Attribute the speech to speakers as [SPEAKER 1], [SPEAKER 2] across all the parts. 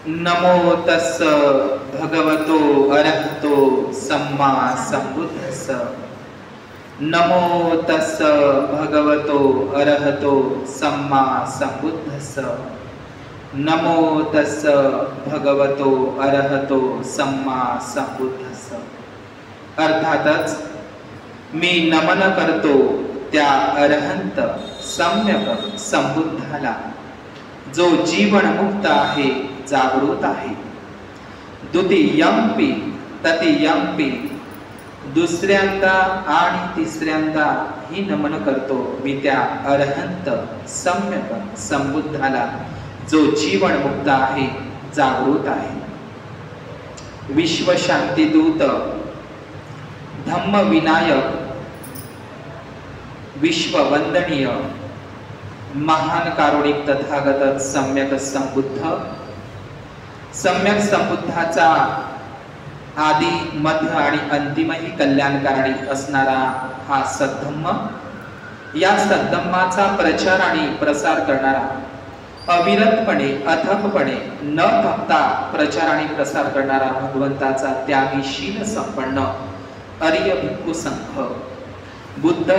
[SPEAKER 1] नमो तस्स भगवतो अरहतो सम्मा संबुद्धस्स। नमो तस्स भगवतो अरहतो सम्मा संबुद्धस्स। नमो तस्स भगवतो अरहतो सम्मा संबुद्धस्स। अर्थातच मी नमन करतो त्या अरहंत सम्यक संबुद्धाला, जो जीवनमुक्त आहे, जागृत आहे। द्वितीयंपि तृतीयंपि, दुसऱ्यांदा आणि तिसऱ्यांदा ही नमन करतो मी त्या अरहंत सम्यक संबुद्धाला, जो जीवनमुक्त आहे, जागृत आहे। विश्व शांतिदूत, धम्म विनायक, विश्व वंदनीय, महान कारुणिक तथागत सम्यक संबुद्ध, सम्यक संबुद्धाचा आदि मध्य आणि अंतिमही कल्याणकारी असणारा हा सद्धम्म, या सद्धम्माचा प्रचार आणि प्रसार करणारा, अविरतपणे अथकपणे न थकता प्रचार आणि प्रसार करणारा भगवंताचा त्यागीशील संपन्न आर्य भिक्खू संघ, बुद्ध,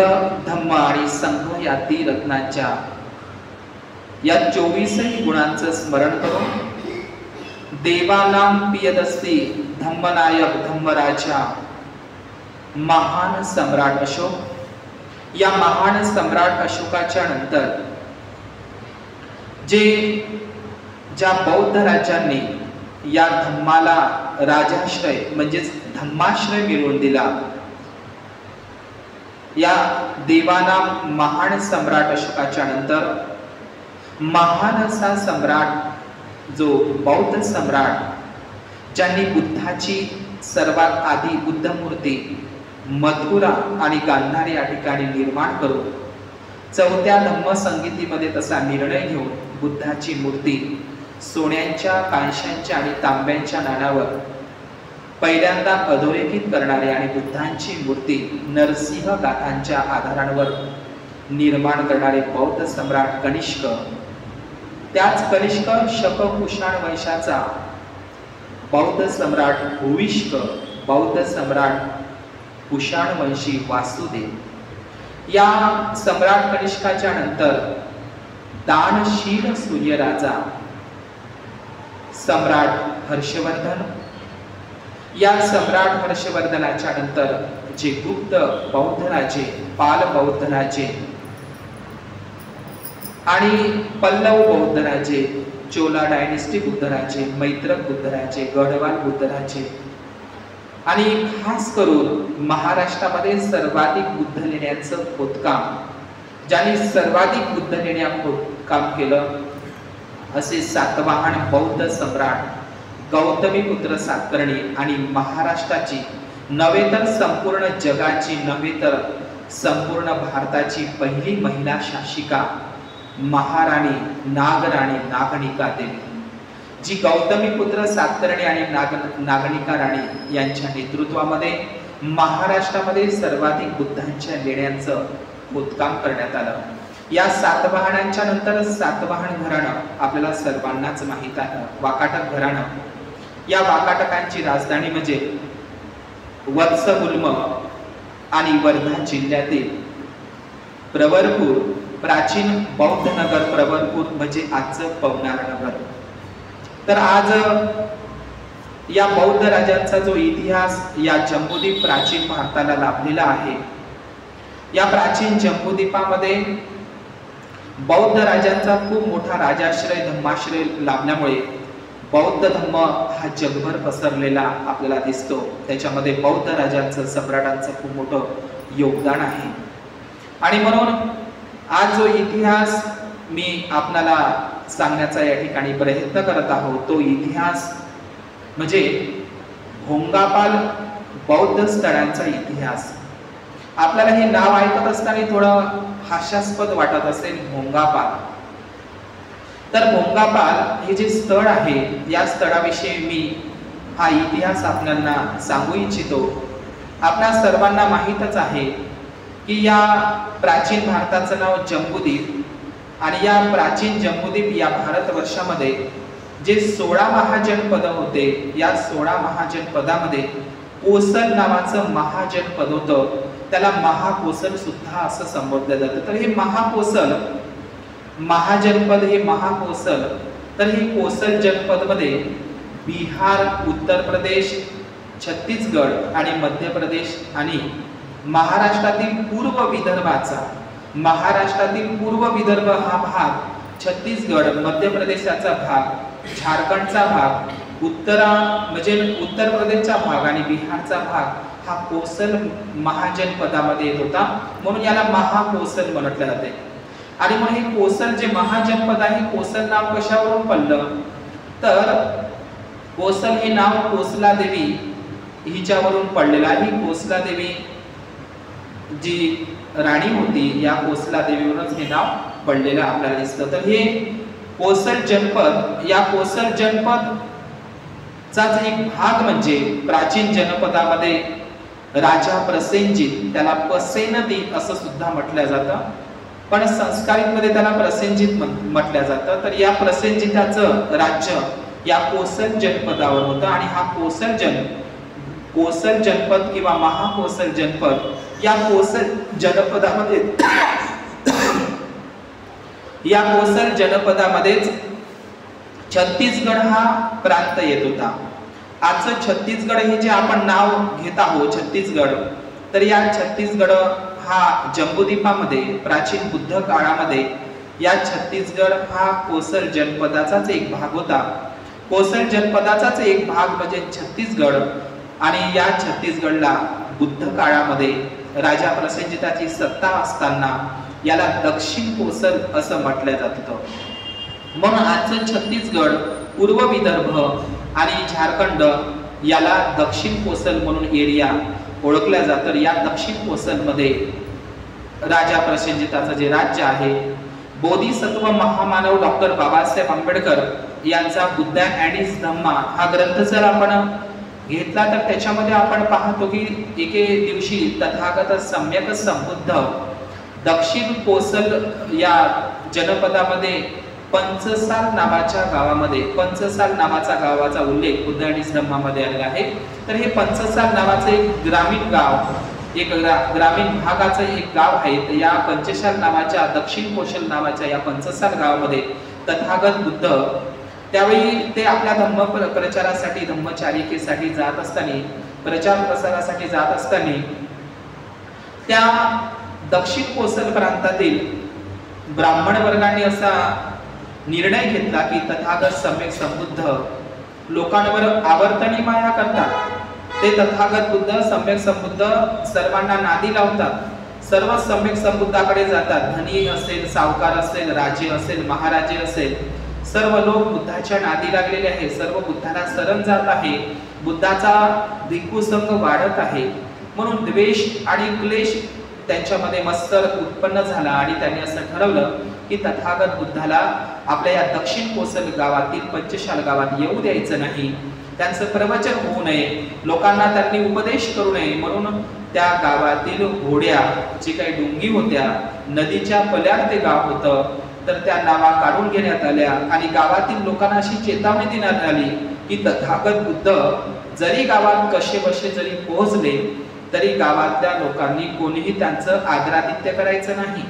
[SPEAKER 1] धम्म आणि संघ या त्रिरत्नांच्या या 24 गुणांचं स्मरण करून देवानां पियदस्ती धम्मनायक धम्मराजा महान सम्राट अशोक, या महान सम्राट अशोकाच्या नंतर ज्या बौद्ध राजांनी या धम्माला राजाश्रय म्हणजेच धम्माश्रय मिळवून दिला, या देवाना महान सम्राट अशोकाच्या नंतर महान असा सम्राट जो बौद्ध सम्राट, ज्यांनी बुद्धाची सर्वात आधी बुद्ध मूर्ती मथुरा आणि गांधार या ठिकाणी निर्माण करून 4थ्या धम्म संगीतीमध्ये तसा निर्णय घेऊन बुद्धाची मूर्ती सोन्याच्या, कांशांच्या आणि तांब्यांच्या नाण्यावर पहिल्यांदा अधोरेखित करणारे आणि बुद्धांची मूर्ती नरसिंह गाथांच्या आधारांवर निर्माण करणारे बौद्ध सम्राट कनिष्क, त्याच कनिष्क शक कुषाण वंशाचा बौद्ध सम्राट भूविष्क, बौद्ध सम्राट कुषाण वंशी वासुदेव, या सम्राट कनिष्काच्या नंतर दानशील सूर्यराजा सम्राट हर्षवर्धन, या सम्राट हर्षवर्धनाच्या नंतर जे गुप्त बौद्ध राजे, पाल बौद्ध राजे आणि पल्लव बौद्ध राजे, चोला डायनेस्टी बुद्ध राजे, मैत्रक बुद्ध राजे, गढवाल बुद्ध राजे आणि खास करून महाराष्ट्रामध्ये सर्वाधिक बुद्ध लेण्यांचं खोदकाम, ज्यांनी सर्वाधिक बुद्ध लेण्या खोदकाम केलं असे सातवाहन बौद्ध सम्राट गौतमीपुत्र सातकर्णी आणि महाराष्ट्राची नव्हे तर संपूर्ण जगाची, नव्हे तर संपूर्ण भारताची पहिली महिला शासिका महाराणी नागराणी नागनिका देवी, जी गौतमीपुत्र सातकर्णी आणि नागनिका राणी यांच्या नेतृत्वामध्ये महाराष्ट्रामध्ये सर्वाधिक बुद्धांच्या लेण्यांचं खोदकाम करण्यात आलं। या सातवाहनांच्या नंतर सातवाहन घराणं आपल्याला सर्वांनाच माहित आहे, वाकाटक घराणं। या वाकाटकांची राजधानी म्हणजे वत्सगुल्म आणि वर्धा जिल्ह्यातील प्रवरपूर, प्राचीन बौद्ध नगर प्रवरपूर म्हणजे आजचं पवनार नगर। तर आज या बौद्ध राजांचा जो इतिहास या जम्बूद्वीप प्राचीन भारताला लाभलेला आहे, या प्राचीन जम्बूद्वीपामध्ये बौद्ध राजांचा खूप मोठा राजाश्रय, धम्माश्रय लाभल्यामुळे बौद्ध धम्म हा जगभर पसरलेला आपल्याला दिसतो। त्याच्यामध्ये बौद्ध राजांचं, सम्राटांचं खूप मोठं योगदान आहे। आणि म्हणून आज जो इतिहास मी आपल्याला सांगण्याचा या ठिकाणी प्रयत्न करत आहोत, तो इतिहास म्हणजे भोंगापाल बौद्ध स्थळांचा इतिहास। आपल्याला हे नाव ऐकत असताना थोडं हास्यास्पद वाटत असेल, भोंगापाल। तर भोंगापाल हे जे स्थळ आहे, या स्थळाविषयी मी हा इतिहास आपल्याला सांगू इच्छितो। आपल्या सर्वांना माहीतच आहे की या प्राचीन भारताचं नाव जम्बूद्वीप, आणि या प्राचीन जम्बूद्वीप या भारतवर्षामध्ये जे 16 महाजनपद होते, या 16 महाजनपदामध्ये कोसल नावाचं महाजनपद होतं, त्याला महाकोसल सुद्धा असं संबोधलं जातं. तर हे महाकोसल महाजनपद, हे महाकोसल, तर हे कोसल जनपद मध्ये बिहार, उत्तर प्रदेश, छत्तीसगड आणि मध्य प्रदेश आणि महाराष्ट्रातील पूर्व विदर्भाचा, महाराष्ट्रातील पूर्व विदर्भ हा भाग, छत्तीसगड, मध्य प्रदेशाचा भाग, झारखंडचा भाग, म्हणजे उत्तर प्रदेशचा भाग आणि बिहारचा भाग हा कोसल महाजनपदामध्ये येत होता, म्हणून याला महाकोसल म्हटले जाते. आणि म्हणून हे कोसल जे महाजनपद आहे, कोसल नाव कशावरून पडलं, तर कोसल हे नाव कोसला देवी हिच्यावरून पडलेलं आहे. कोसला देवी जी राणी होती, या कोसला देवीवरूनच हे नाव पडलेलं आपल्याला दिसतं. तर हे कोसल जनपद, या कोसल जनपद चाच एक भाग म्हणजे प्राचीन जनपदामध्ये राजा प्रसेनजित, त्याला पसेनदीत असं सुद्धा म्हटलं जातं, पण संस्कारित मध्ये त्याला प्रसेनजित म्हटलं जातं. तर या प्रसेनजिताचं राज्य या कोसल जनपदावर होतं आणि हा कोसल जनपद किंवा महाकोसल जनपद, या कोसल जनपदामध्ये या कोसल जनपदामध्येच छत्तीसगड हा प्रांत येत होता. आजचं छत्तीसगड हे जे आपण नाव घेत आहोत छत्तीसगड, तर या छत्तीसगड हा जम्बूद्वीपामध्ये प्राचीन बुद्ध काळामध्ये या छत्तीसगड हा कोसल जनपदाचाच एक भाग होता. कोसल जनपदाचाच एक भाग म्हणजे छत्तीसगड, आणि या छत्तीसगडला बुद्ध काळामध्ये राजा प्रसेनजिताची सत्ता असताना याला दक्षिण कोसल असं म्हटलं जात होतं. म्हणून आजचं छत्तीसगड, पूर्व विदर्भ आणि झारखंड याला दक्षिण कोसल म्हणून एरिया ओळखल्या जातं. या दक्षिण कोसल मध्ये राजा प्रसेनजिताचं जे राज्य आहे, बोधिसत्व महामानव डॉक्टर बाबासाहेब आंबेडकर यांचा बुद्ध अँड हिज धम्मा हा ग्रंथ जर आपण घेतला तर त्याच्यामध्ये आपण पाहतो की एके दिवशी तथागत सम्यक संबुद्ध दक्षिण कोसल या जनपदामध्ये पंचसाल नावाच्या गावामध्ये, पंचसाल नावाचा गावाचा उल्लेख बुद्ध अँड हिज धम्मामध्ये आलेला आहे. तर हे पंचसाल नावाचं एक ग्रामीण गाव, एक ग्रामीण भागाचं एक गाव आहे. तर या पंचशाल नावाच्या, दक्षिण कोशल नावाच्या या पंचसाल गावामध्ये तथागत बुद्ध त्यावेळी ते आपल्या धम्म प्रचारासाठी, धम्मचारिकेसाठी जात असताना, प्रचार प्रसारासाठी जात असताना त्या दक्षिण कोसल प्रांतातील ब्राह्मण वर्गाने असा निर्णय घेतला की तथागत सम्यक संबुद्ध लोकांवर आवर्तनी माया करतात. ते तथागत बुद्ध, सम्यक संबुद्ध सर्वांना नादी लावतात, सर्व सम्यक संबुद्धाकडे जातात. धनी असेल, सावकार असेल, राजे असेल, महाराजे असेल, सर्व लोक बुद्धाच्या नादी लागलेले आहे, सर्व बुद्धाला शरण जात आहे, बुद्धाचा भिक्खू संघ वाढत आहे. म्हणून द्वेष आणि क्लेश त्यांच्यामध्ये मत्सर उत्पन्न झाला आणि त्यांनी असं ठरवलं की तथागत बुद्धाला आपल्या या दक्षिण कोसल गावातील पंचशाल गावात येऊ द्यायचं नाही, त्यांचं प्रवचन होऊ नये, लोकांना त्यांनी उपदेश करू नये. म्हणून त्या गावातील घोड्या जे काही डोंगी होत्या, नदीच्या पल्याड ते गाव होतं, तर त्या नावा काढून घेण्यात आल्या आणि गावातील लोकांना अशी चेतावणी देण्यात आली की तथागत बुद्ध जरी गावात कसे बसे जरी पोहोचले तरी गावातल्या लोकांनी कोणीही त्यांचं आदरातिथ्य करायचं नाही,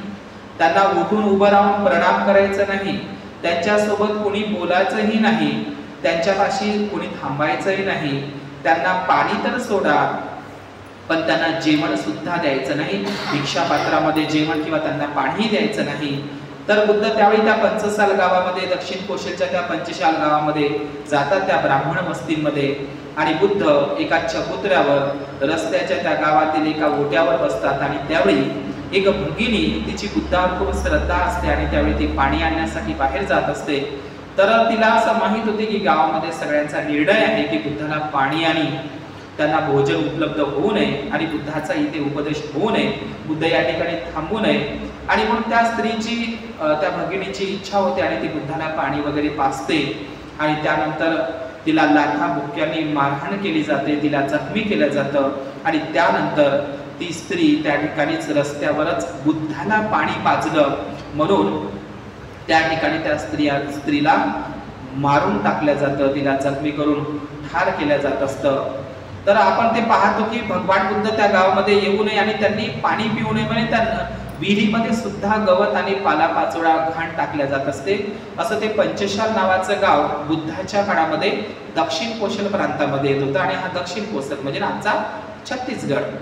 [SPEAKER 1] त्यांना उठून उभं राहून प्रणाम करायचं नाही, त्यांच्यासोबत कोणी बोलायचंही नाही, त्यांच्यापाशी कोणी थांबायचंही नाही, त्यांना पाणी तर सोडा पण त्यांना जेवण सुद्धा द्यायचं नाही, भिक्षा पात्रामध्ये जेवण किंवा त्यांना पाणी द्यायचं नाही. तर बुद्ध त्यावेळी त्या पंचसाल गावामध्ये, दक्षिण कोशलच्या त्या पंचशाल गावामध्ये जातात, त्या ब्राह्मण वस्तीमध्ये, आणि बुद्ध एका चबुतऱ्यावर रस्त्याच्या त्या गावातील एका ओट्यावर बसतात. आणि त्यावेळी एक भगिनी, तिची बुद्धावर खूप श्रद्धा असते आणि त्यावेळी ती पाणी आणण्यासाठी बाहेर जात असते. तर तिला असं माहित होते की गावामध्ये सगळ्यांचा निर्णय आहे की बुद्धाला पाणी आणि त्यांना भोजन उपलब्ध होऊ नये आणि बुद्धाचा इथे उपदेश होऊ नये, बुद्ध या ठिकाणी थांबू नये. आणि म्हणून त्या स्त्रीची, त्या भगिनीची इच्छा होते आणि ती बुद्धाला पाणी वगैरे पाजते आणि त्यानंतर तिला लाथा बुक्क्यांनी मारहाण केली जाते, तिला जखमी केलं जातं आणि त्यानंतर ती स्त्री त्या ठिकाणीच रस्त्यावरच बुद्धाला पाणी पाजलं म्हणून त्या ठिकाणी त्या स्त्रीला मारून टाकलं जातं, तिला जखमी करून ठार केलं जात असतं. तर आपण ते पाहतो की भगवान बुद्ध त्या गावामध्ये येऊ नये आणि त्यांनी पाणी पिऊ नये म्हणून त्यांना विहिरीमध्ये सुद्धा गवत आणि पालापाचोळा घाण टाकल्या जात असते. असं ते पंचशाल नावाचं गाव बुद्धाच्या काळामध्ये दक्षिण कोशल प्रांतामध्ये येत होतं. आणि हा दक्षिण कोशल म्हणजे आमचा छत्तीसगड.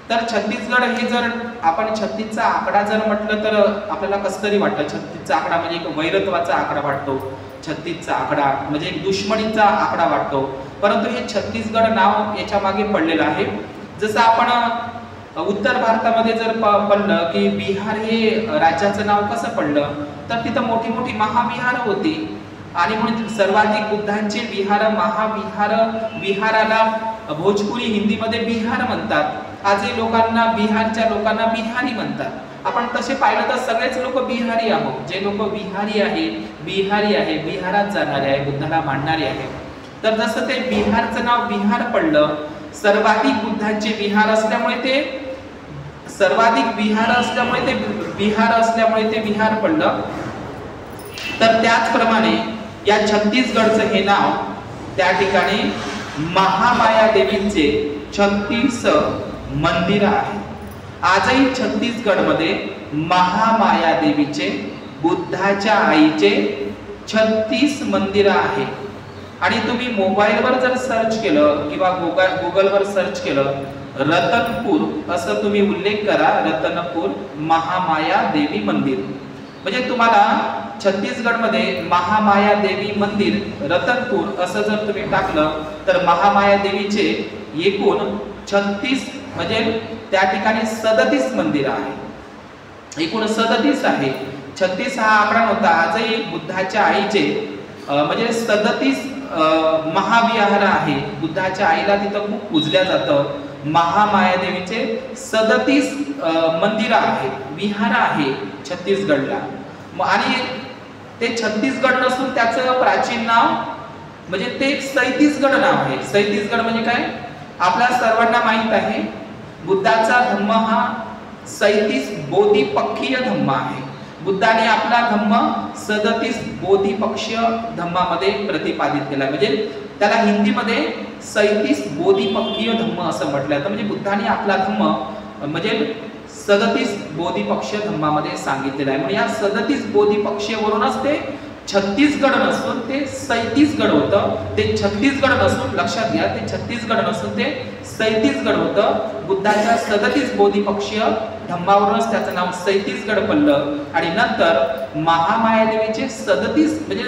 [SPEAKER 1] तर छत्तीसगड हे जर आपण 36चा आकडा जर म्हटलं तर आपल्याला कसं तरी वाटतं. 36चा आकडा म्हणजे एक वैरत्वाचा आकडा वाटतो. 36चा आकडा म्हणजे एक दुश्मनीचा आकडा वाटतो. परंतु हे छत्तीसगड नाव याच्या मागे पडलेलं आहे. जसं आपण उत्तर भारतामध्ये जर पडलं की बिहार हे राज्याचं नाव कसं पडलं, तर तिथं मोठी मोठी महाविहार होती आणि म्हणून सर्वाधिक बुद्धांचे विहार महाविहार, विहाराला भोजपुरी हिंदीमध्ये बिहार म्हणतात. आजही लोकांना बिहारच्या लोकांना बिहारी म्हणतात. आपण तसे पाहिलं तर सगळेच लोक बिहारी आहोत. जे लोक बिहारी आहे, बिहारात जाणारे आहे, बुद्धाला मानणारे आहे. तर जसं ते बिहारचं नाव बिहार पडलं, सर्वाधिक बुद्धांचे विहार असल्यामुळे ते सर्वाधिक विहार असल्यामुळे ते बिहार असल्यामुळे ते बिहार पडलं. तर त्याचप्रमाणे या छत्तीसगडचं हे नाव त्या ठिकाणी महामाया देवीचे 36 मंदिर आहे. आजही छत्तीसगडमध्ये महामाया देवीचे, बुद्धाच्या आईचे 36 मंदिर आहे. आणि तुम्ही मोबाईलवर जर सर्च केलं किंवा गुगलवर सर्च केलं रतनपूर असं तुम्ही उल्लेख करा, रतनपूर महामाया देवी मंदिर, म्हणजे तुम्हाला छत्तीसगडमध्ये महामाया देवी मंदिर रतनपूर असं जर तुम्ही टाकलं तर महामाया देवीचे एकूण 36 म्हणजे त्या ठिकाणी 37 मंदिर आहे. एकूण 37 आहे. 36 हा आकडा नव्हता. आजही बुद्धाच्या आईचे म्हणजे 37 महाविहार आहे. बुद्धाच्या आईला तिथं खूप पूजल्या जातं. महामाया देवीचे 37 मंदिर आहेत, विहार आहे छत्तीसगडला. आणि ते छत्तीसगड नसून त्याचं प्राचीन नाव म्हणजे ते सैतीसगड नाव आहे. सैतीसगड म्हणजे काय, आपल्या सर्वांना माहित आहे बुद्धाचा धम्म हा 37 बोधिपक्षीय धम्म आहे. बुद्धाने आपला धम्म 37 बोधिपक्षीय धम्मामध्ये प्रतिपादित केला. म्हणजे त्याला हिंदीमध्ये 37 बोधिपक्षीय धम्म असं म्हटलं जातं. म्हणजे बुद्धाने आपला धम्म म्हणजे 37 बोधिपक्षीय धम्मामध्ये सांगितलेला आहे. म्हणजे या 37 बोधिपक्षीय वरूनच ते छत्तीसगड नसून ते सैतीसगड होतं. ते छत्तीसगड नसून, लक्षात घ्या, ते छत्तीसगड नसून ते सैतीसगड होतं. बुद्धाच्या 37 बोधिपक्षीय धम्मावरूनच त्याचं नाव सैतीसगड पडलं. आणि नंतर महामाया देवीचे 37 म्हणजे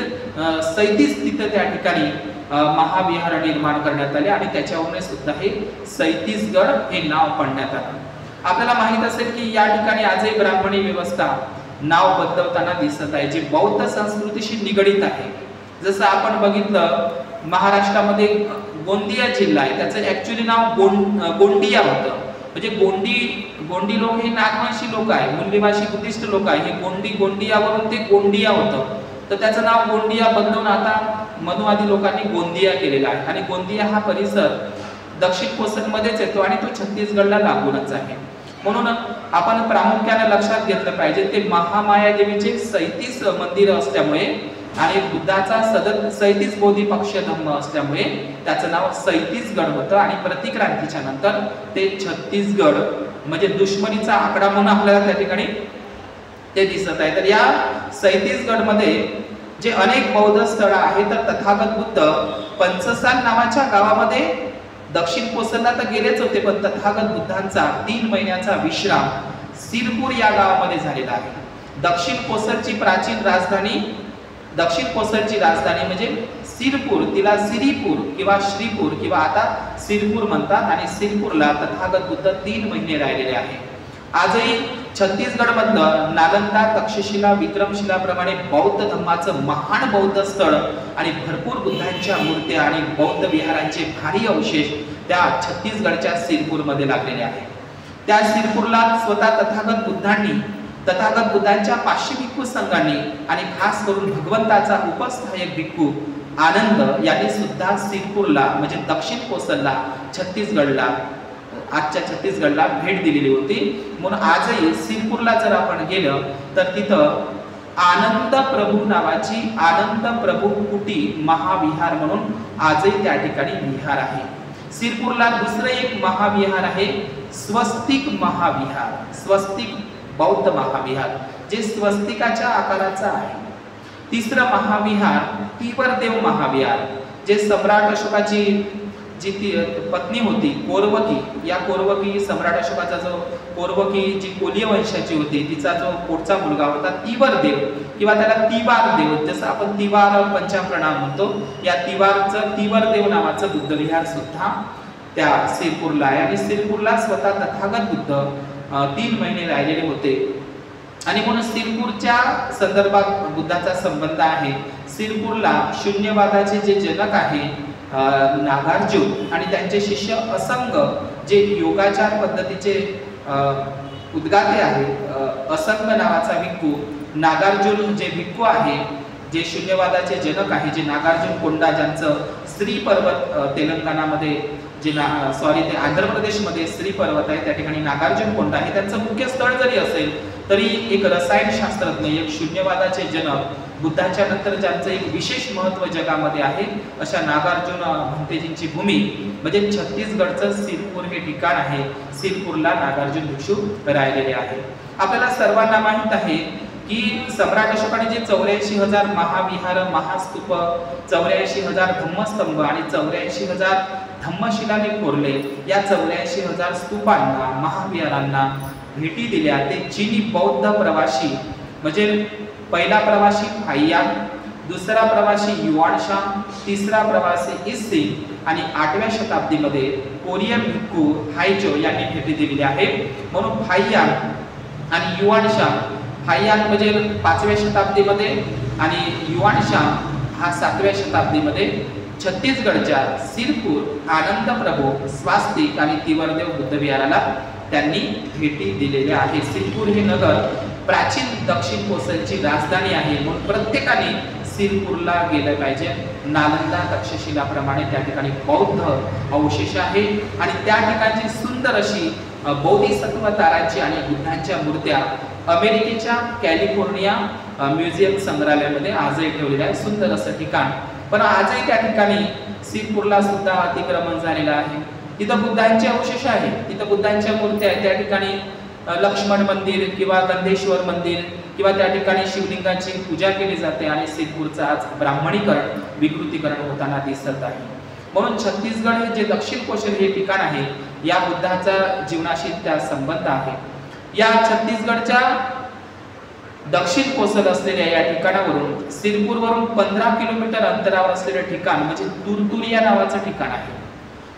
[SPEAKER 1] 37 तिथं त्या ठिकाणी महाविहार निर्माण करण्यात आले आणि त्याच्यावरून सुद्धा हे सैतीसगड हे नाव पडण्यात आलं. आपल्याला माहित असेल की या ठिकाणी आजही ब्राह्मणी व्यवस्था नाव बदलवताना दिसत आहे, जे बौद्ध संस्कृतीशी निगडित आहे. जसं आपण बघितलं महाराष्ट्रामध्ये गोंदिया जिल्हा आहे, त्याचं ऍक्च्युली नाव गोंडिया होतं. म्हणजे गोंडी लोक हे नागवंशी लोक आहे, मुंडीभाषी बुद्धिस्ट लोक आहे. हे गोंडियावरून ते गोंडिया होतं. तर त्याचं नाव गोंडिया बदलून आता मनुवादी लोकांनी गोंदिया केलेला आहे. आणि गोंदिया हा परिसर दक्षिण कोसलमध्येच येतो आणि तो छत्तीसगडला लागूनच आहे. म्हणून आपण प्रामुख्याने लक्षात घेतलं पाहिजे ते महामाया देवीचे 37 मंदिर असल्यामुळे आणि बुद्धाचा 37 बोधिपक्षीय धम्म असल्यामुळे त्याचं नाव सैतीसगड होतं. आणि प्रतिक्रांतीच्या नंतर ते छत्तीसगड म्हणजे दुश्मनीचा आकडा म्हणून आपल्याला त्या ठिकाणी ते दिसत आहे. तर या सैतीसगडमध्ये जे अनेक बौद्ध स्थळ आहेत, तर तथागत बुद्ध पंचसाल नावाच्या गावामध्ये दक्षिण कोसलला तर गेलेच होते, पण तथागत बुद्धांचा 3 महिन्याचा विश्राम सिरपूर या गावामध्ये झालेला आहे. दक्षिण कोसलची प्राचीन राजधानी, दक्षिण कोसलची राजधानी म्हणजे सिरपूर, तिला सिरीपूर किंवा श्रीपूर किंवा आता सिरपूर म्हणतात. आणि सिरपूरला तथागत बुद्ध 3 महिने राहिलेले आहे. आजही छत्तीसगड मधलं नालंदा, तक्षशिला, विक्रमशिलाप्रमाणे बौद्ध धम्माचं महान बौद्ध स्थळ आणि भरपूर बुद्धांच्या मूर्त्या आणि बौद्ध विहारांचे भारी अवशेष त्या छत्तीसगडच्या सिरपूरमध्ये लागलेले आहेत. त्या सिरपूरला स्वतः तथागत बुद्धांच्या 500 भिक्खू संघांनी आणि खास करून भगवंताचा उपस्थायक भिक्खू आनंद यांनी सुद्धा सिरपूरला म्हणजे दक्षिण कोसलला छत्तीसगडला आजच्या छत्तीसगडला भेट दिलेली होती. म्हणून आजही सिरपूरला जर आपण गेलं तर तिथं आनंद प्रभू नावाची आनंद प्रभू कुटी महाविहार म्हणून आजही त्या ठिकाणी विहार आहे। सिरपूरला दुसरं एक महाविहार आहे स्वस्तिक महाविहार, स्वस्तिक बौद्ध महाविहार, जे स्वस्तिकाच्या आकाराचा आहे। तिसरं महाविहार तिवरदेव महाविहार, जे सम्राट अशोकाची जी पत्नी होती कोरवकी, या कोरवकी सम्राट अशोकाचा जो कोरवकी जी कोलीय वंशाची होती, तिचा जो पोटचा मुलगा होता तिवरदेव किंवा त्याला तिवार देव, जसं आपण तिवार पंचाप्रणाम म्हणतो, या तिवारचं तिवरदेव नावाचं बुद्ध विहार सुद्धा त्या सिरपूरला आहे। आणि सिरपूरला स्वतः तथागत बुद्ध 3 महिने राहिलेले होते आणि म्हणून सिरपूरच्या संदर्भात बुद्धाचा संबंध आहे। सिरपूरला शून्यवादाचे जे जनक आहे नागार्जुन आणि त्यांचे शिष्य असंग, जे योगाचार पद्धतीचे उद्गाते आहेत, असंग नावाचा भिक्खू, नागार्जुन जे भिक्खू आहे, जे शून्यवादाचे जनक आहे, जे नागार्जुन कोंडा, ज्यांचं श्री पर्वत तेलंगणामध्ये ते आंध्र प्रदेशमध्ये श्री पर्वत आहे, त्या ठिकाणी नागार्जुन कोंडा हे त्यांचं मुख्य स्थळ जरी असेल तरी एक रसायनशास्त्रज्ञ, एक शून्यवादाचे जनक, बुद्धाच्या नंतर ज्यांचं एक विशेष महत्त्व जगामध्ये आहे, अशा नागार्जुन भंतेजींची भूमी म्हणजे छत्तीसगडचं सिरपूर हे ठिकाण आहे। सिरपूरला नागार्जुन भिक्षू राहिलेले आहे। आपल्याला सर्वांना माहित आहे की सम्राट अशोकाने जे 84,000 महाविहार, महास्तूप, 84,000 धम्मस्तंभ आणि 84,000 धम्मशिलालेख कोरले, या 84,000 स्तूपांना, महाविहारांना भेटी दिल्या ते चीनी बौद्ध प्रवासी, म्हणजे पहिला प्रवासी फाहियान, दुसरा प्रवासी युआनशांग, तिसरा प्रवासी इसिंग आणि 8व्या शताब्दीमध्ये कोरियन भिक्खू हायचो यांनी भेटी दिलेल्या आहेत। म्हणून फाहियान आणि युआनशांग, फाहियान म्हणजे 5व्या शताब्दीमध्ये आणि युआनशांग हा 7व्या शताब्दीमध्ये छत्तीसगडच्या सिरपूर, आनंद प्रभू, स्वास्तिक आणि तिवरदेव बुद्ध विहाराला त्यांनी भेटी दिलेल्या आहेत। सिरपूर हे नगर प्राचीन दक्षिण कोसलची राजधानी आहे, म्हणून प्रत्येकाने सिरपूरला गेलं पाहिजे। नालंदा तक्षशिलाप्रमाणे त्या ठिकाणी बौद्ध अवशेष आहे आणि त्या ठिकाणची सुंदर अशी बोधिसत्व तारांची आणि बुद्धांच्या मूर्त्या अमेरिकेच्या कॅलिफोर्निया म्युझियम संग्रहालयामध्ये आजही ठेवलेलं आहे, सुंदर असं ठिकाण। पण आजही त्या ठिकाणी सिरपूरला सुद्धा अतिक्रमण झालेलं आहे। तिथं बुद्धांचे अवशेष आहे, तिथं बुद्धांच्या मूर्त्या आहेत, त्या ठिकाणी लक्ष्मण मंदिर किंवा गंधेश्वर मंदिर किंवा त्या ठिकाणी शिवलिंगाची पूजा केली जाते आणि सिरपूरचं आज ब्राह्मणीकरण, विकृतीकरण होताना दिसत आहे। म्हणून छत्तीसगड हे जे दक्षिण कोशल हे ठिकाण आहे, या बुद्धाचा जीवनाशी त्या संबंध आहे। या छत्तीसगडच्या दक्षिण कोसल असलेल्या या ठिकाणावरून सिरपूरवरून 15 किलोमीटर अंतरावर असलेलं ठिकाण म्हणजे तुरतुरिया नावाचं ठिकाण आहे।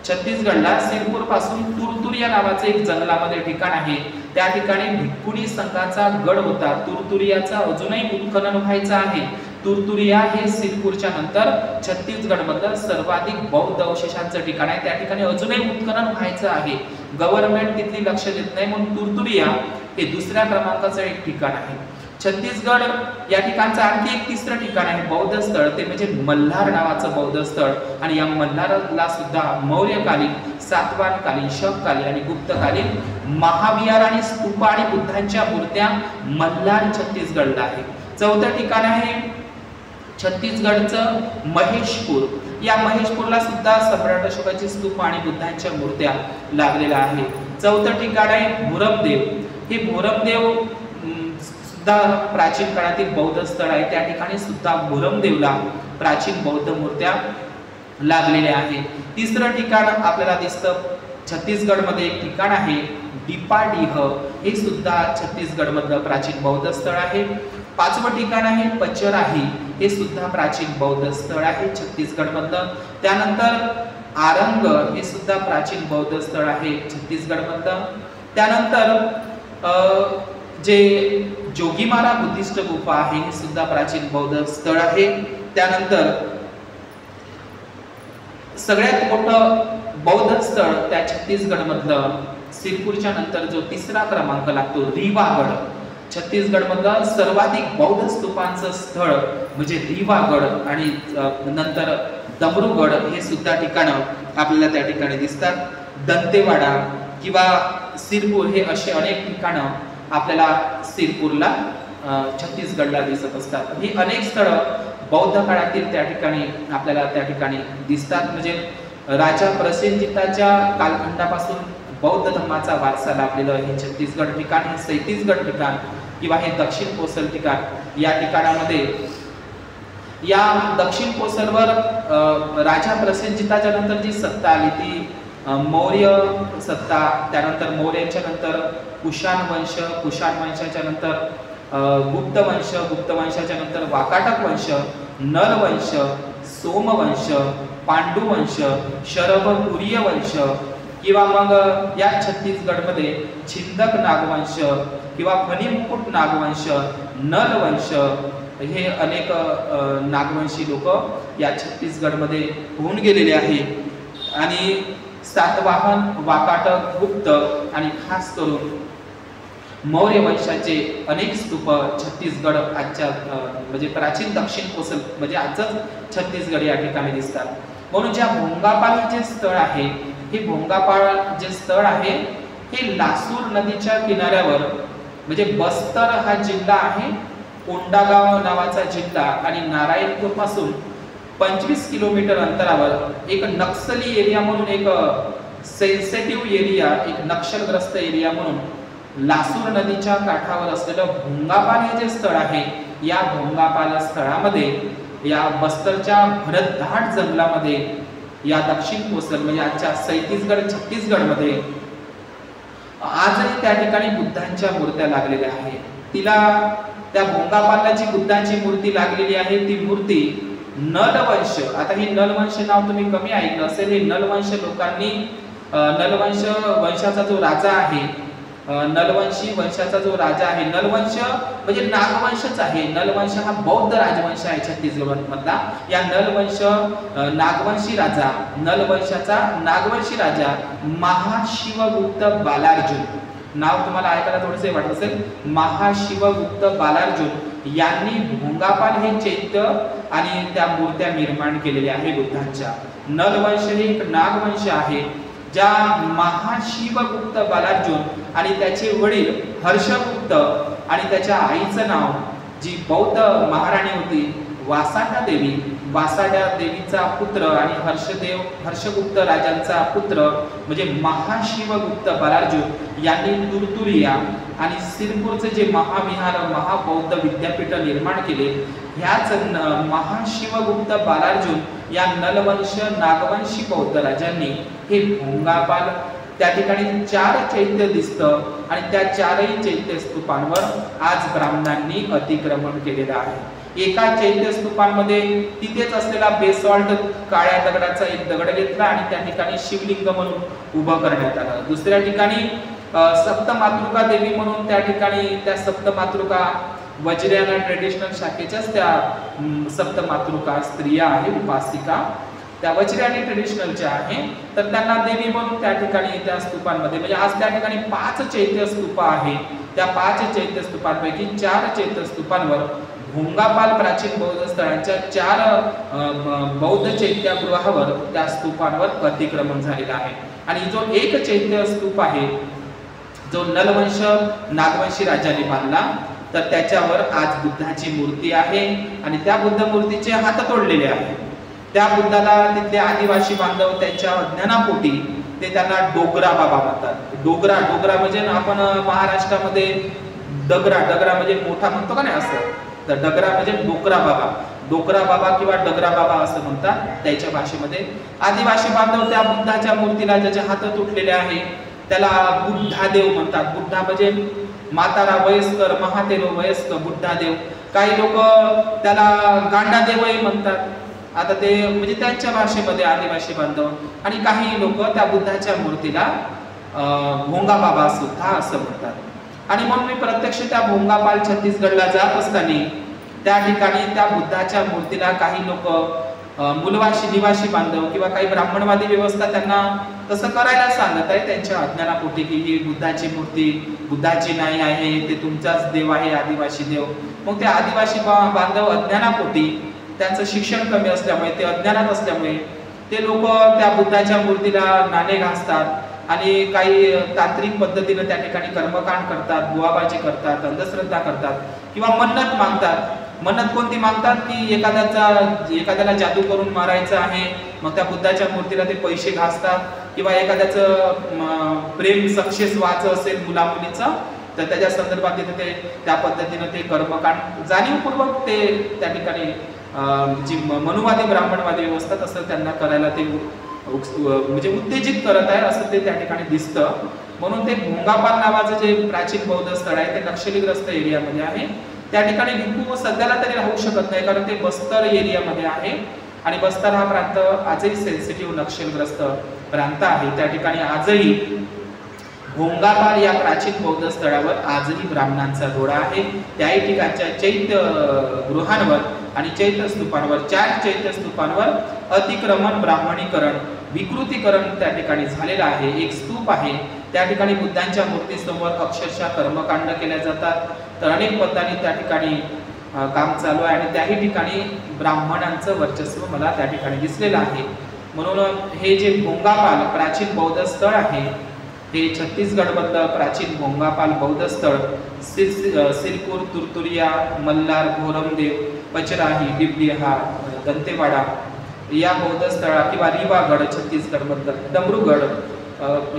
[SPEAKER 1] छत्तीसगडला सिरपूर पासून तुरतुरिया नावाचे एक जंगलामध्ये ठिकाण आहे, त्या ठिकाणी भिक्खुनी संघाचा गड होता। तुरतुरियाचा अजूनही उत्खनन व्हायचं आहे। तुरतुरिया हे सिरपूरच्या नंतर छत्तीसगडमधलं सर्वाधिक बौद्ध अवशेषांचं ठिकाण आहे, त्या ठिकाणी अजूनही उत्खनन व्हायचं आहे। गव्हर्नमेंट तिथली लक्ष देत नाही, म्हणून तुरतुरिया हे दुसऱ्या क्रमांकाचं एक ठिकाण आहे। छत्तीसगड या ठिकाणचं आणखी एक तिसरं ठिकाण आहे बौद्ध स्थळ, ते म्हणजे मल्हार नावाचं बौद्ध स्थळ। आणि या मल्हारला सुद्धा मौर्यकालीन, सातवाहनकालीन, शककालीन आणि गुप्तकालीन महाविहार आणि स्तूप आणि बुद्धांच्या मूर्त्या मल्हार छत्तीसगडला आहे। चौथं ठिकाण आहे छत्तीसगडचं महेशपूर। या महेशपूरला सुद्धा सम्राट अशोकाची स्तूप आणि बुद्धांच्या मूर्त्या लागलेल्या आहेत। चौथं ठिकाण आहे भोरमदेव। हे भोरमदेव सुद्धा प्राचीन काळातील बौद्ध स्थळ आहे, त्या ठिकाणी सुद्धा भोरमदेवला प्राचीन बौद्ध मूर्त्या लागलेल्या आहेत। तिसरं ठिकाण आपल्याला दिसतं छत्तीसगडमध्ये एक ठिकाण आहे डिपाडीह, हे सुद्धा छत्तीसगडमधलं प्राचीन बौद्ध स्थळ आहे। पाचवं ठिकाण आहे पचराही, हे सुद्धा प्राचीन बौद्ध स्थळ आहे छत्तीसगडमधलं। त्यानंतर आरंग हे सुद्धा प्राचीन बौद्ध स्थळ आहे छत्तीसगडमधलं। त्यानंतर जे जोगीमारा बुद्धिस्ट गुफा आहे, हे सुद्धा प्राचीन बौद्ध स्थळ आहे। त्यानंतर सगळ्यात मोठं बौद्ध स्थळ त्या छत्तीसगडमधलं सिरपूरच्या नंतर जो तिसरा क्रमांक लागतो रीवागड, छत्तीसगडमधलं सर्वाधिक बौद्ध स्तूपांचं स्थळ म्हणजे रीवागड आणि नंतर दमरूगड हे सुद्धा ठिकाणं आपल्याला त्या ठिकाणी दिसतात। दंतेवाडा किंवा सिरपूर हे असे अनेक ठिकाणं आपल्याला सिरपूरला छत्तीसगडला दिसत असतात. ही अनेक स्थळं बौद्ध काळातील त्या ठिकाणी आपल्याला त्या ठिकाणी दिसतात. म्हणजे राजा प्रसेनजिताच्या कालखंडापासून बौद्ध धर्माचा वारसा लाभलेलं हे छत्तीसगड ठिकाण, हे सैतीसगड ठिकाण किंवा हे दक्षिण कोसल ठिकाण, या ठिकाणामध्ये या दक्षिण कोसलवर राजा प्रसेनजिताच्या नंतर जी सत्ता आली ती मौर्य सत्ता, त्यानंतर मौर्यांच्या नंतर कुशाण वंश, कुशाण वंशाच्या नंतर गुप्त वंश, गुप्त वंशाच्या नंतर वाकाटक वंश, नल वंश, सोमवंश, पांडू वंश, शरभकुर्य वंश किंवा मग या छत्तीसगडमध्ये छिंदक नागवंश किंवा फणीमुकुट नागवंश, नल वंश, हे अनेक नागवंशी लोक या छत्तीसगडमध्ये होऊन गेलेले आहे. आणि सातवाहन, वाकाटक, गुप्त आणि खास करून मौर्य वंशाचे अनेक स्तूप छत्तीसगड आजच्या म्हणजे प्राचीन दक्षिण कोसल म्हणजे आजच छत्तीसगड या ठिकाणी दिसतात. म्हणून ज्या भोंगापाल जे स्थळ आहे, हे भोंगापाल जे स्थळ आहे हे लासूर नदीच्या किनाऱ्यावर म्हणजे बस्तर हा जिल्हा आहे, कोंडागाव नावाचा जिल्हा आणि नारायणपूर पासून 25 किलोमीटर अंतरावर एक नक्सली एरिया म्हणून, एक सेन्सिटिव्ह एरिया, एक नक्षलग्रस्त एरिया म्हणून लासूर नदीच्या काठावर असलेलं भोंगापाल हे जे स्थळ आहे, या भोंगापाल स्थळामध्ये या बस्तरच्या भरतघाट जंगलामध्ये या दक्षिण कोसल म्हणजे आजच्या सैतीसगड छत्तीसगडमध्ये आजही त्या ठिकाणी बुद्धांच्या मूर्त्या लागलेल्या आहेत. तिला त्या भोंगापालला जी बुद्धांची मूर्ती लागलेली आहे ती मूर्ती नलवंश, आता हे नलवंश नाव तुम्ही कमी ऐकलं असेल, हे नलवंश लोकांनी नलवंश वंशाचा जो राजा आहे, नलवंशी वंशाचा जो राजा आहे, नलवंश म्हणजे नागवंशच आहे. नलवंश हा बौद्ध राजवंश आहे छत्तीसगड मधला. या नलवंश नागवंशी राजा, नलवंशाचा नागवंशी राजा महाशिवगुप्त बालार्जुन, नाव तुम्हाला ऐकायला थोडेसे वाटत असेल, महाशिवगुप्त बालार्जुन यांनी भोंगापाल हे चैत्य आणि त्या मूर्त्या निर्माण केलेल्या आहे बुद्धांच्या. नलवंश हे एक नागवंश आहे. ज्या महाशिवगुप्त बालार्जुन आणि त्याचे वडील हर्षगुप्त आणि त्याच्या आईचं नाव जी बौद्ध महाराणी होती वासाडा देवी, वासाडा देवीचा पुत्र आणि हर्षगुप्त राजांचा पुत्र म्हणजे महाशिवगुप्त बालार्जुन यांनी तुरतुरिया आणि सिरपूरचे जे महाविहार, महाबौद्ध विद्यापीठ निर्माण केले. ह्याच महाशिवगुप्त बालार्जुन या नलवंश नागवंशी बौद्ध राजांनी हे भोंगापाल, त्या ठिकाणी 4 चैत्य दिसतं आणि त्या 4ही चैत्य स्तूपांवर आज ब्राह्मणांनी अतिक्रमण केलेलं आहे. एका चैत्य स्तूपांमध्ये तिथेच असलेला बेसॉल्ट काळ्या दगडाचा एक दगड घेतला आणि त्या ठिकाणी शिवलिंग म्हणून उभं करण्यात आलं. दुसऱ्या ठिकाणी सप्तमातृका देवी म्हणून त्या ठिकाणी त्या सप्तमातृका वज्र्याना ट्रेडिशनल शाखेच्याच त्या सप्तमातृका स्त्रिया आहे, उपासिका त्या वज्र्यानी ट्रेडिशनलच्या आहे, तर त्यांना देवी म्हणून त्या ठिकाणी त्या स्तूपांमध्ये म्हणजे आज त्या ठिकाणी 5 चैत्य स्तूप आहे. त्या 5 चैत्य स्तूपांपैकी 4 चैत्य स्तूपांवर भोंगापाल प्राचीन बौद्ध स्थळांच्या 4 बौद्ध चैत्यगृहावर त्या स्तूपांवर अतिक्रमण झालेलं आहे. आणि जो एक चैत्य स्तूप आहे जो नलवंश नागवंशी राजाने बांधला, तर त्याच्यावर आज बुद्धाची मूर्ती आहे आणि त्या बुद्ध मूर्तीचे हात तोडलेले आहेत. त्या बुद्धाला तिथले आदिवासी बांधव त्यांच्या अज्ञानापोटी ते त्यांना डोगरा बाबा म्हणतात. डोगरा डोगरा म्हणजे आपण महाराष्ट्रामध्ये डगरा डगरा म्हणजे मोठा म्हणतो का नाही, असं तर डगरा म्हणजे डोकरा बाबा, डोकरा बाबा किंवा डगरा बाबा असं म्हणतात त्याच्या भाषेमध्ये. आदिवासी बांधव त्या बुद्धाच्या मूर्तीला ज्याचे हात तुटलेले आहे त्याला बुद्धादेव म्हणतात. बुद्धा म्हणजे म्हातारा वयस्कर, महातेरो वयस्क बुद्धादेव. काही लोक त्याला गांडादेवही म्हणतात, आता ते म्हणजे त्यांच्या भाषेमध्ये आदिवासी बांधव. आणि काही लोक त्या बुद्धाच्या मूर्तीला भोंगा बाबा सुद्धा असं म्हणतात. आणि म्हणून मी प्रत्यक्ष त्या भोंगापाल छत्तीसगडला जात असताना त्या ठिकाणी त्या बुद्धाच्या मूर्तीला काही लोक मूलवासी निवासी बांधव किंवा काही ब्राह्मणवादी व्यवस्था त्यांना तसं करायला सांगत आहे त्यांच्या अज्ञानापोटी की ही बुद्धाची मूर्ती बुद्धाची नाही आहे, ते तुमचाच देव आहे आदिवासी देव. मग ते आदिवासी बांधव अज्ञानापोटी त्यांचं शिक्षण कमी असल्यामुळे, ते अज्ञानात असल्यामुळे ते लोक त्या बुद्धाच्या मूर्तीला नाणे घासतात, आणि काही तांत्रिक पद्धतीने त्या ठिकाणी कर्मकांड करतात, बुवाबाजी करतात, अंधश्रद्धा करतात किंवा मन्नत मागतात. मन्नत कोणती मागतात की एखाद्याला जादू करून मारायचं आहे, मग त्या बुद्धाच्या मूर्तीला ते पैसे घासतात, किंवा एखाद्याचं प्रेम सक्सेस व्हायचं असेल मुला मुलीचं तर त्याच्या संदर्भात ते त्या पद्धतीने ते कर्मकांड जाणीवपूर्वक ते त्या ठिकाणी जी मनुवादी ब्राह्मणवादी व्यवस्था तसं त्यांना करायला ते म्हणजे उत्तेजित करत आहे असं ते त्या ठिकाणी दिसतं. म्हणून ते भोंगापाल नावाचं जे प्राचीन बौद्ध स्थळ आहे ते नक्षलीग्रस्त एरियामध्ये आहे. त्या ठिकाणी भिक्खू सध्याला तरी राहू शकत नाही, कारण ते बस्तर एरियामध्ये आहे आणि बस्तर हा प्रांत आजही सेन्सिटिव्ह नक्षलग्रस्त प्रांत आहे. त्या ठिकाणी आजही भोंगापाल या प्राचीन बौद्ध स्थळावर आजही ब्राह्मणांचा डोळा आहे. त्याही ठिकाणच्या चैत्य गृहांवर आणि चैत्य स्तूपांवर 4 चैत्य स्तूपांवर अतिक्रमण, ब्राह्मणीकरण, विकृतीकरण त्या ठिकाणी झालेलं आहे. एक स्तूप आहे त्या ठिकाणी बुद्धांच्या मूर्तीसमोर अक्षरशः कर्मकांड केल्या जातात. तर अनेक पद्धतीने त्या ठिकाणी काम चालू आहे आणि त्याही ठिकाणी ब्राह्मणांचं वर्चस्व मला त्या ठिकाणी दिसलेलं आहे. म्हणून हे जे भोंगापाल प्राचीन बौद्ध स्थळ आहे हे छत्तीसगड मधलं प्राचीन भोंगापाल बौद्ध स्थळ सिरपूर, तुरतुरिया, मल्हार, घोरमदेव, पचराही, डिबडिहा, दंतेवाडा या बौद्ध स्थळा किंवा रिवागड छत्तीसगड मधलं, डमरूगड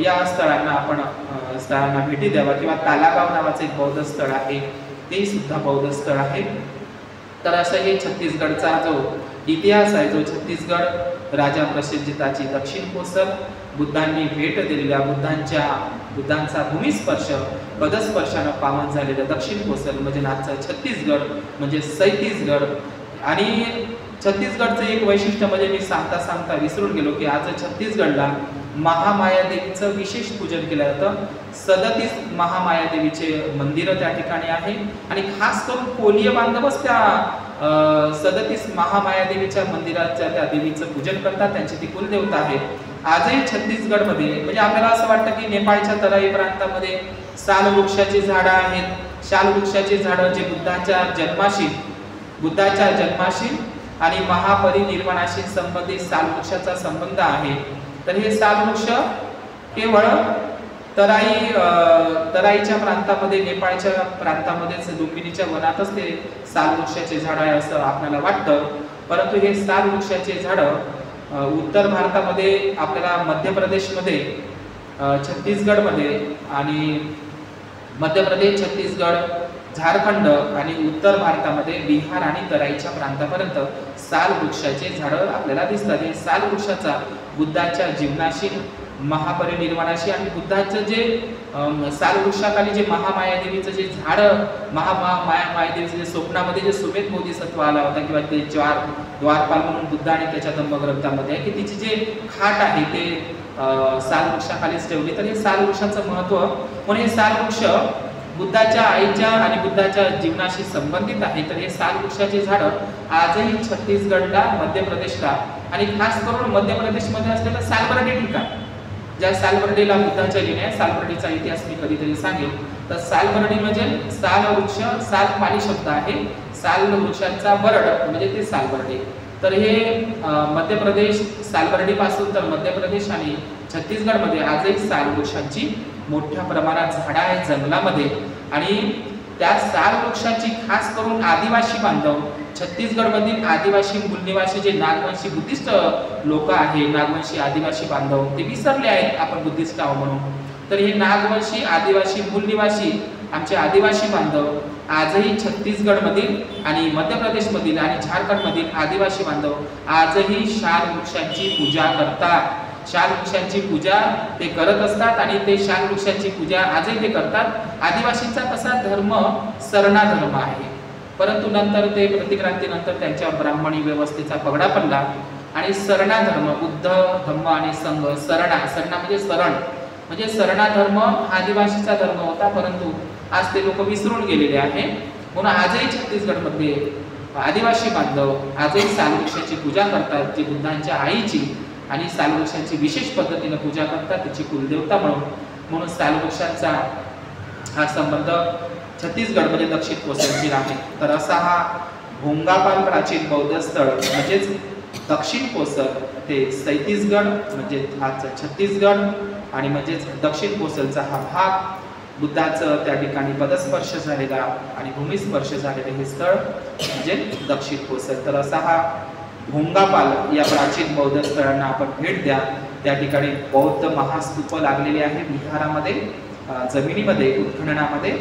[SPEAKER 1] या स्थळांना भेटी द्यावा. किंवा तालागाव नावाचं एक बौद्ध स्थळ आहे ते सुद्धा बौद्ध स्थळ आहे. तर असं हे छत्तीसगडचा जो इतिहास आहे, जो छत्तीसगड राजा प्रसेनजिताची दक्षिण कोसर, बुद्धांनी भेट दिलेल्या बुद्धांचा भूमिस्पर्श पदस्पर्शानं पावन झालेलं दक्षिण कोसर म्हणजे नाथचं छत्तीसगड म्हणजे सैतीसगड. आणि छत्तीसगडचं एक वैशिष्ट्य म्हणजे मी सांगता विसरून गेलो की आज छत्तीसगडला महामाया देवीचं विशेष पूजन केलं जातं. 37 महामाया देवीचे मंदिर त्या ठिकाणी आहे आणि खास करून कोलीय बांधवच त्या 37 महामाया देवीच्या मंदिराच्या त्या देवीचं पूजन करतात. त्यांची ती कुलदेवता आहे. आजही छत्तीसगडमध्ये म्हणजे आपल्याला असं वाटतं की नेपाळच्या तराई प्रांतामध्ये साल वृक्षाची झाडं आहेत. शाल वृक्षाची झाडं जे बुद्धाच्या जन्माशी आणि महापरिनिर्वाणाशी संबंधित साल वृक्षाचा संबंध आहे. तर हे साल वृक्ष केवळ तराईच्या प्रांतामध्ये, नेपाळच्या प्रांतामध्येच लुंबिनीच्या वनातच ते साल वृक्षाचे झाड आहे असं आपल्याला वाटतं. परंतु हे साल वृक्षाचे झाड उत्तर भारतामध्ये आपल्याला मध्य प्रदेशमध्ये, छत्तीसगडमध्ये आणि मध्य प्रदेश, छत्तीसगड, झारखंड आणि उत्तर भारतामध्ये बिहार आणि तराईच्या प्रांतापर्यंत साल वृक्षाचे झाडं आपल्याला दिसतात. हे साल वृक्षाचा बुद्धाच्या जीवनाशी, महापरिनिर्वाणाशी आणि बुद्धाचं जे साल वृक्षाखाली जे महामाया देवीचं जे झाड, महामाया देवीचं जे स्वप्नामध्ये जे सुमेध बोधिसत्व आला होता किंवा ते द्वारपाल म्हणून बुद्ध आणि त्याच्या धम्मग्रंथामध्ये की तिची जे खाट आहे ते साल वृक्षाखालीच ठेवली. तर हे साल वृक्षाचं महत्व म्हणून हे साल वृक्ष बुद्धाच्या आईच्या आणि बुद्धाच्या जीवनाशी संबंधित आहे. तर हे साल वृक्षाचे झाड आजही छत्तीसगडला, मध्य प्रदेशला आणि खास करून मध्य प्रदेशमध्ये असलेलं सालबर्डी ठिकाण, ज्या सालबर्डीला बुद्धाच्या लेण्या, सालबर्डीचा इतिहास मी कधीतरी सांगेल. तर सालबर्डी म्हणजे साल वृक्ष, साल पाली शब्द आहे, साल वृक्षाचा बरड म्हणजे ते सालबर्डी. तर हे मध्य प्रदेश, सालबर्डी पासून तर मध्य प्रदेश आणि छत्तीसगडमध्ये आजही साल वृक्षांची मोठ्या प्रमाणात झाडं आहेत जंगलामध्ये. आणि त्या साल वृक्षाची खास करून आदिवासी बांधव, छत्तीसगडमधील आदिवासी मूलनिवासी जे नागवंशी बुद्धिस्ट लोक आहे, नागवंशी आदिवासी बांधव ते विसरले आहेत आपण बुद्धिस्ट आहोत म्हणून. तर हे नागवंशी आदिवासी मूलनिवासी आमचे आदिवासी बांधव आजही छत्तीसगडमधील आणि मध्य प्रदेशमधील आणि झारखंडमधील आदिवासी बांधव आजही शाल वृक्षांची पूजा करतात. शाल वृक्षांची पूजा ते करत असतात आणि ते शाल वृक्षांची पूजा आजही ते करतात. आदिवासींचा तसा धर्म सरना धर्म आहे, परंतु नंतर ते प्रतिक्रांतीनंतर त्यांच्या ब्राह्मणी व्यवस्थेचा पगडा पडला आणि सरना धर्म, बुद्ध धम्म आणि संघ, सरना म्हणजे शरण म्हणजे सरना धर्म आदिवासीचा धर्म होता, परंतु आज ते लोक विसरून गेलेले आहे. म्हणून आजही छत्तीसगडमध्ये आदिवासी बांधव आजही साल वृक्षाची पूजा करतात, जी बुद्धांच्या आईची आणि साल वृक्षांची विशेष पद्धतीने पूजा करतात, त्याची कुलदेवता म्हणून साल वृक्षांचा हा संबंध छत्तीसगडमध्ये दक्षिण कोसळची आहे. तर असा हा भोंगापाल प्राचीन बौद्ध स्थळ म्हणजेच दक्षिण कोसल ते सैतीसगड म्हणजे आजचं छत्तीसगड आणि म्हणजेच दक्षिण कोसलचा हा भाग बुद्धाचं त्या ठिकाणी पदस्पर्श झालेला आणि भूमिस्पर्श झालेले हे स्थळ म्हणजे दक्षिण कोसल. तर असा हा भोंगापाल या प्राचीन बौद्ध स्थळांना आपण भेट द्या. त्या ठिकाणी बौद्ध महास्तूप लागलेले आहे विहारामध्ये, जमिनीमध्ये, उत्खननामध्ये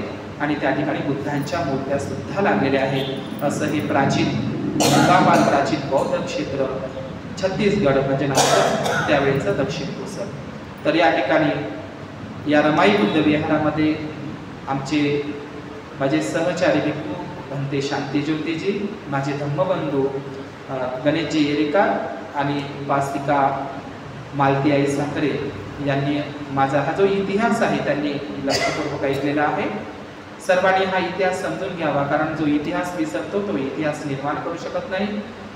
[SPEAKER 1] आणि त्या ठिकाणी बुद्धांच्या मूर्त्या सुद्धा लागलेल्या आहेत. असं हे प्राचीन भोंगापाल प्राचीन बौद्ध क्षेत्र छत्तीसगड म्हणजे नाव त्यावेळेचं दक्षिण कोसल. तर या ठिकाणी या रमाई बुद्ध विहारामध्ये आमचे माझे सहचारी भिक्खू भंते शांती ज्योतिजी, माझे धम्मबंधू गणेशजी येरिका आणि उपासिका मालती आई साखरे यांनी माझा हा जो इतिहास आहे त्यांनी लक्षपूर्वक ऐकलेला आहे. सर्वांनी हा इतिहास समजून घ्यावा, कारण जो इतिहास विसरतो तो इतिहास निर्माण करू शकत नाही.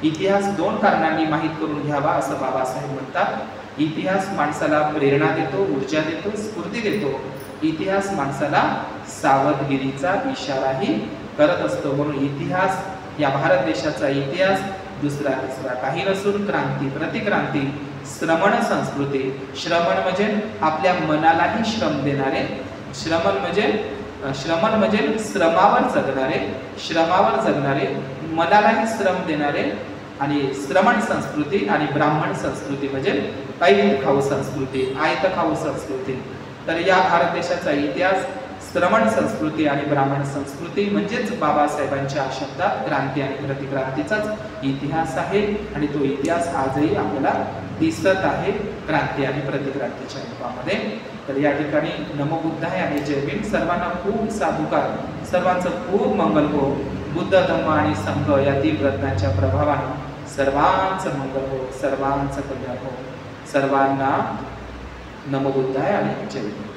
[SPEAKER 1] इतिहास दोन कारणांनी माहीत करून घ्यावा असं बाबासाहेब म्हणतात. इतिहास माणसाला प्रेरणा देतो, ऊर्जा देतो, स्फूर्ती देतो. इतिहास माणसाला सावधगिरीचा इशाराही करत असतो. म्हणून इतिहास, या भारत देशाचा इतिहास दुसरा तिसरा काही नसून क्रांती, प्रतिक्रांती, श्रमण संस्कृती. श्रमण म्हणजे आपल्या मनालाही श्रम देणारे, श्रमण म्हणजे श्रमावर जगणारे, मनालाही श्रम देणारे. आणि श्रमण संस्कृती आणि ब्राह्मण संस्कृती म्हणजे ऐत खाऊ संस्कृती. तर या भारत देशाचा इतिहास श्रमण संस्कृती आणि ब्राह्मण संस्कृती म्हणजेच बाबासाहेबांच्या शब्दात क्रांती आणि प्रतिक्रांतीचाच इतिहास आहे. आणि तो इतिहास आजही आपल्याला दिसत आहे क्रांती आणि प्रतिक्रांतीच्या रूपामध्ये. तर या ठिकाणी नमो बुद्धाय आणि जय भीम. सर्वांना खूप साधुकार, सर्वांचं खूप मंगल हो. बुद्ध धम्म आणि संघ या तीन रत्नांच्या प्रभावाने सर्वांचं मंगल हो, सर्वांचं कल्याण हो. सर्वांना नमो बुद्धाय आणि जय भीम.